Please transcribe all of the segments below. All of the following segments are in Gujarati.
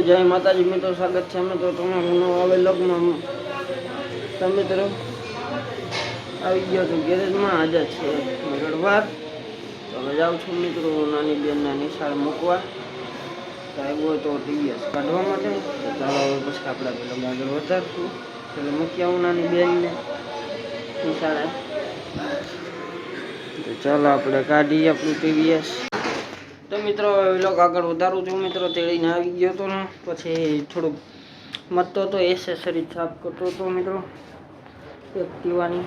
जय माताजी मित्रों, स्वागत है मित्रों તમારું નવા વ્લોગમાં। તો મિત્રો આવી ગયો છું ગેરેજમાં। આજે છે મંગળવાર, તો હવે જાઉં છું મિત્રો નાની બેનને નિશાળ મૂકવા। આવ્યો તો ટીવીએસ કાઢવા માટે। તો ચાલો હવે પછી આપણે બ્લોગ આગળ વધારશું। એટલે મૂકી આવું નાની બેનને નિશાળે। તો ચાલો આપણે કાઢીએ આપણું ટીવીએસ। तो मित्रों व्लॉग आगे वधारू छूं मित्रों। तेड़ीने आवी गयो तो ने पछी थोड़ो मतो तो एसेसरीज साफ करतो तो मित्रों। एक्टिवानी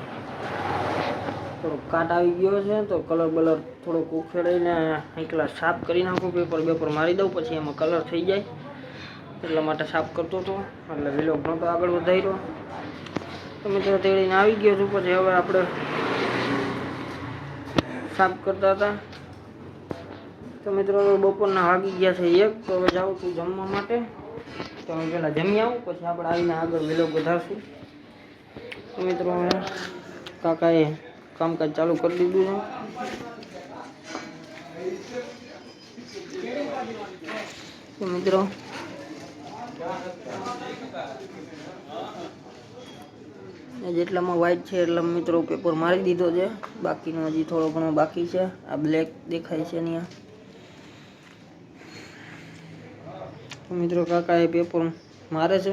थोड़ो काट आवी गयो छे तो कलर बलर थोड़ो उखेड़ीने एकला साफ करी नाखूं। पेपर बेपर मारी दऊं पछी एमां कलर थई जाय એટલા માટે साफ करतो तो એટલે व्लॉग नतो आगळ वधार्यो। तो मित्रों तेड़ीने आवी गयो छुं। पछी हवे आपणे साफ करता हता। तो मित्रों बपोरना वागी गया है 1। तो हवे जाऊँ छुं जमवा माटे। तो हवे पहेला जमी आऊं पछी आपणे आवीने आगळ व्लॉग वधारशुं। तो मित्रों काकाए कामकाज चालू कर दीधुं छे। तो मित्रों जेटलामां व्हाइट छे એટલા मित्रों पेपर मारी दीधो छे। बाकीनो हजी थोड़ो घणो बाकी छे। आ ब्लेक देखाय छे न्या। तो मित्रों काका ए पेपर मारे छे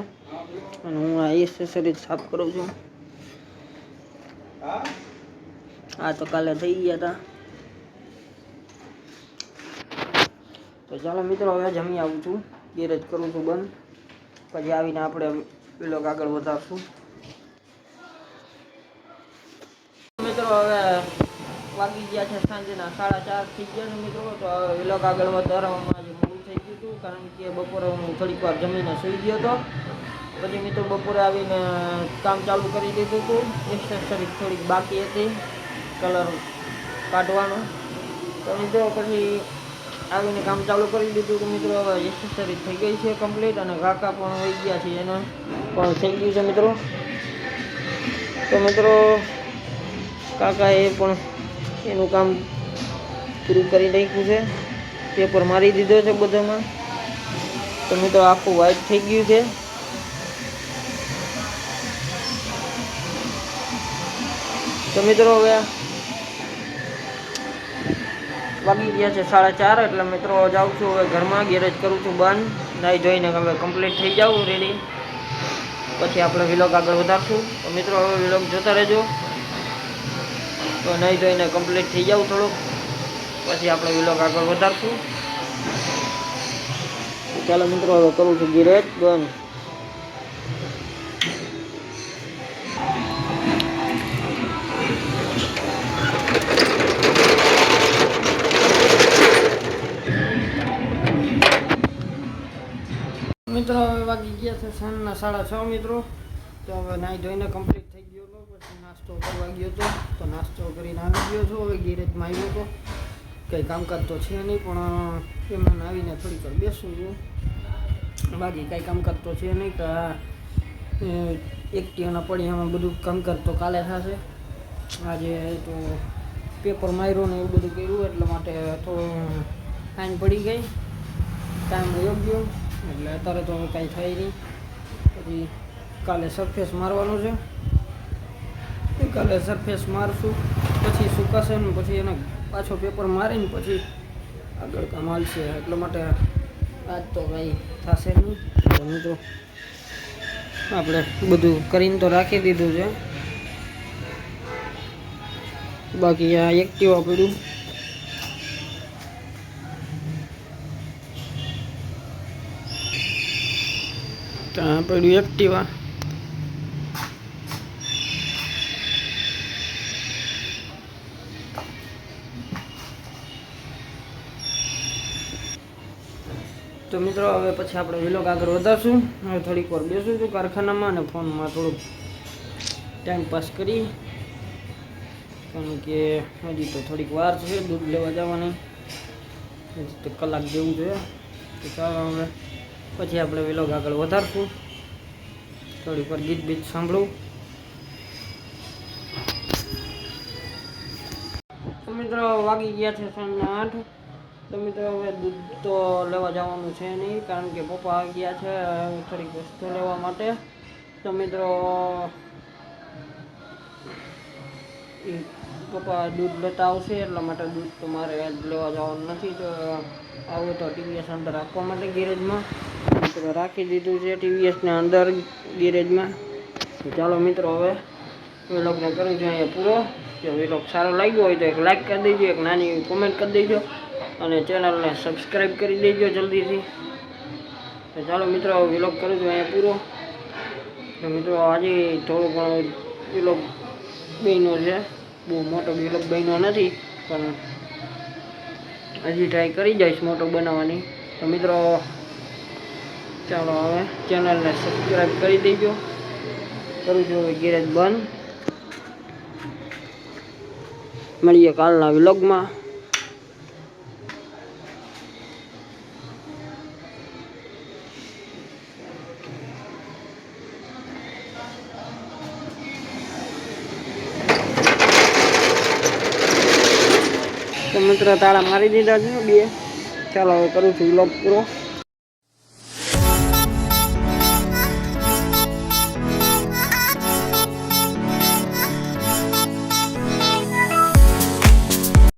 अने हूँ आ एसेसरीज साफ करूं छुं। आ तो काले थई गया था। तो चलो मित्रों हवे जमी आવું છું। ગેરેજ કરું છું બંધ, પછી આવીને આપણે વ્લોગ આગળ વધારશું। મિત્રો હવે વાગી ગયા છે સાંજના 4:30 થઈ ગયા છે મિત્રો। તો વ્લોગ આગળ વધારવામાં આજે મોડું થઈ ગયું હતું, કારણ કે બપોરે હું થોડીક વાર જમીને સૂઈ ગયો હતો। પછી મિત્રો બપોરે આવીને કામ ચાલુ કરી દીધું હતું। એક્સેસરીઝ થોડીક બાકી હતી કલર કાઢવાનો। તો મિત્રો પછી આવીને કામ ચાલુ કરી દીધું તો મિત્રો હવે એક્સેસરીઝ થઈ ગઈ છે કમ્પ્લીટ। અને કાકા પણ વહી ગયા છે, એને પણ થઈ ગયું છે મિત્રો। તો મિત્રો કાકાએ પણ એનું કામ પૂરું કરી નાખ્યું છે। પેપર મારી દીધો છે બધામાં। તો મિત્રો આખું વ્હાઈટ થઈ ગયું છે। તો મિત્રો હવે વાગી ગયા છે 4:30। એટલે મિત્રો જાઉં છું હવે ઘરમાં, ગેરેજ કરું છું બંધ। નાઈ ધોઈને હવે કમ્પ્લીટ થઈ જાઉં રેડી, પછી આપણે વ્લોગ આગળ વધારશું। તો મિત્રો હવે વ્લોગ જોતા રહેજો। तो नहीं धोईने कम्प्लीट थी जाऊँ थोड़ो, पछी आपणे व्लॉग आगळ वधारशुं। चलो मित्रों हवे करूँ छुं गैरेज बंद। मित्रों हवे वागी गया छे साँजना 6:30 मित्रों। तो हवे नाई धोईने कम्प्लीट थई गयो तो पछी नास्तो करवा गयो तो नास्तो करीने आवी गयो छुं। हवे गैरेजमां आव्यो तो कई कामकाज तो छे नहीं, पण एमां आवीने थोड़ी વાર બેસું છું। बाकी कई कामकाज तो छे नहीं। तो एक्टिवाना पड़ियामां बधुं कामकाज तो काले थशे। आजे तो पेपर मार्यो ने एवुं बधुं कर्युं એટલા માટે થોડું ફાઇન પડી ગઈ, टाइम વયો ગયો એટલે અત્યારે તો કાંઈ થાય નહીં। પછી કાલે સરફેસ મારવાનું છે। काले सरफेस मारशुं पछी सुकाशे ने पछी एने पाछो पेपर मारीने पछी आगळ काम हालशे। એટલા માટે आज तो कई थशे नहीं। तो मित्रों आपणे बधुं करीने तो राखी दीधुं छे। बाकी आ एक्टिवा पड्युं। ત્યાં પડ્યું एक्टिवा। तो मित्रों हवे पछी आपणे व्लॉग आगळ वधारशुं। हवे थोड़ीक વાર બેસું છું कारखानामां અને ફોનમાં થોડું टाइम पास करी, कारण के हजी तो थोड़ीक વાર છે दूध लेवा जवानी, हजी तो कलाक जेवुं છે। तो चालो हवे पछी आपणे व्लॉग आगळ वधारशुं। थोड़ीक વાર गीत बीत सांभळुं। तो मित्रों वागी गया छे 8:30। तो તો મિત્રો હવે દૂધ તો લેવા જવાનું છે નહીં, કારણ કે પપ્પા આવી ગયા છે થોડીક વસ્તુ લેવા માટે. તો મિત્રો પપ્પા દૂધ લેતા આવશે, એટલા માટે દૂધ તો મારે લેવા જવાનું નથી. તો આવું તો ટીવીએસ અંદર રાખવા માટે ગેરેજમાં મિત્રો રાખી દીધું છે, ટીવીએસને અંદર ગેરેજમાં. તો ચાલો મિત્રો હવે વ્લોગને કરું છું અહીંયા પૂરો. જો વ્લોગ સારો લાગ્યો હોય તો એક લાઈક કરી દેજો, એક નાની કોમેન્ટ કરી દેજો અને ચેનલને સબસ્ક્રાઈબ કરી દેજો જલ્દીથી. તો ચાલો મિત્રો વ્લોગ કરું છું અહીંયા પૂરો. તો મિત્રો આજે થોડો ઘણો વ્લોગ બન્યો છે, બહુ મોટો વ્લોગ બન્યો નથી, પણ હજી ટ્રાય કરી જઈશ મોટો બનાવવાની. તો મિત્રો ચાલો હવે ચેનલને સબસ્ક્રાઈબ કરી દેજો. કરું છું હવે ગેરેજ બંધ. મળીએ કાલના વ્લોગમાં. તો મિત્રો તાળા મારી દીધા છે બે. ચાલો હવે કરું છું વ્લોગ પૂરો.